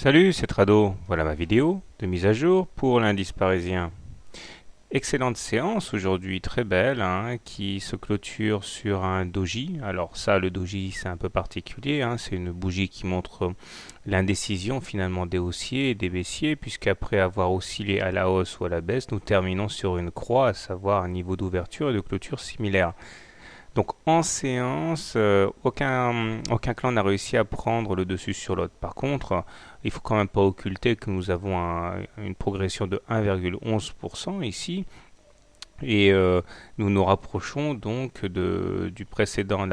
Salut, c'est Trado. Voilà ma vidéo de mise à jour pour l'indice parisien. Excellente séance aujourd'hui, très belle, hein, qui se clôture sur un doji. Alors ça, le doji, c'est un peu particulier, hein, c'est une bougie qui montre l'indécision finalement des haussiers et des baissiers, puisqu'après avoir oscillé à la hausse ou à la baisse, nous terminons sur une croix, à savoir un niveau d'ouverture et de clôture similaire. Donc en séance, aucun clan n'a réussi à prendre le dessus sur l'autre. Par contre, il faut quand même pas occulter que nous avons une progression de 1,11% ici. Et nous nous rapprochons donc de la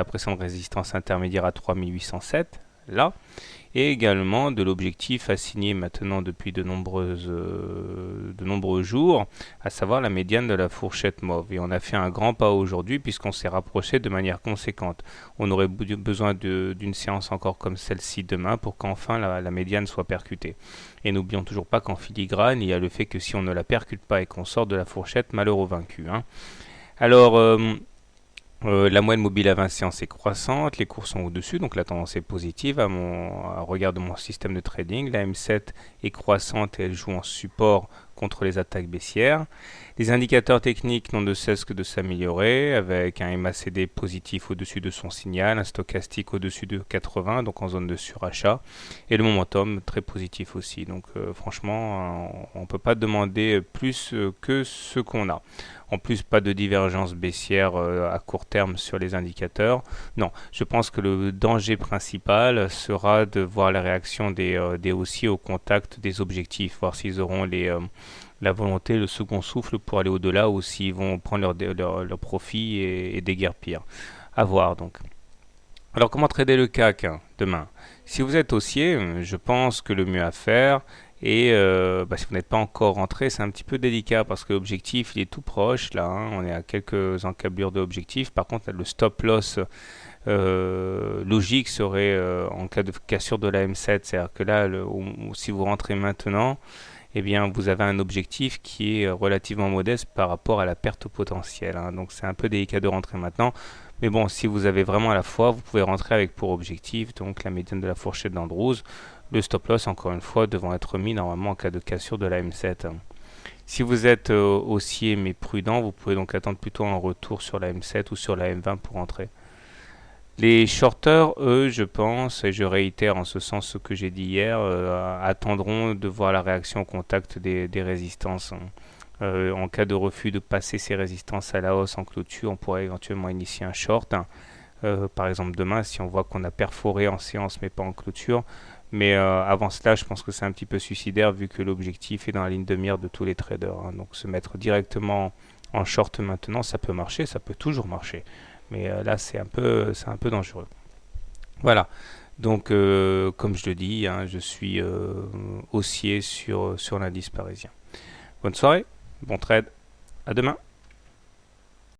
précédente résistance intermédiaire à 3807, là, et également de l'objectif assigné maintenant depuis de nombreux jours, à savoir la médiane de la fourchette mauve. Et on a fait un grand pas aujourd'hui puisqu'on s'est rapproché de manière conséquente. On aurait besoin d'une séance encore comme celle-ci demain pour qu'enfin la médiane soit percutée. Et n'oublions toujours pas qu'en filigrane, il y a le fait que si on ne la percute pas et qu'on sort de la fourchette, malheur au vaincu, hein. Alors, la moyenne mobile à 20 séances est croissante, les cours sont au-dessus, donc la tendance est positive à regard de mon système de trading. La M7 est croissante et elle joue en support contre les attaques baissières. Les indicateurs techniques n'ont de cesse que de s'améliorer, avec un MACD positif au-dessus de son signal, un stochastique au-dessus de 80, donc en zone de surachat, et le momentum très positif aussi. Donc franchement, on ne peut pas demander plus que ce qu'on a. En plus, pas de divergence baissière à court terme sur les indicateurs. Non, je pense que le danger principal sera de voir la réaction des haussiers au contact des objectifs, voir s'ils auront la volonté, le second souffle pour aller au-delà ou s'ils vont prendre leur profit et déguerpir. À voir donc. Alors comment trader le CAC demain? Si vous êtes haussier, je pense que le mieux à faire, et si vous n'êtes pas encore rentré, c'est un petit peu délicat parce que l'objectif il est tout proche là, hein, on est à quelques encablures de l'objectif. Par contre, le stop loss logique serait en cas de cassure de la M7, c'est-à-dire que là, si vous rentrez maintenant, eh bien, vous avez un objectif qui est relativement modeste par rapport à la perte potentielle, hein. Donc c'est un peu délicat de rentrer maintenant. Mais bon, si vous avez vraiment à la foi, vous pouvez rentrer avec pour objectif donc la médiane de la fourchette d'Andrews. Le stop loss, encore une fois, devant être mis normalement en cas de cassure de la M7. Si vous êtes haussier mais prudent, vous pouvez donc attendre plutôt un retour sur la M7 ou sur la M20 pour entrer. Les shorters, eux, je pense, et je réitère en ce sens ce que j'ai dit hier, attendront de voir la réaction au contact des résistances. En cas de refus de passer ces résistances à la hausse en clôture, on pourrait éventuellement initier un short. Par exemple demain, si on voit qu'on a perforé en séance mais pas en clôture. Mais avant cela, je pense que c'est un petit peu suicidaire vu que l'objectif est dans la ligne de mire de tous les traders, hein. Donc se mettre directement en short maintenant, ça peut marcher, ça peut toujours marcher. Mais là, c'est un peu dangereux. Voilà. Donc, comme je le dis, hein, je suis haussier sur l'indice parisien. Bonne soirée, bon trade, à demain.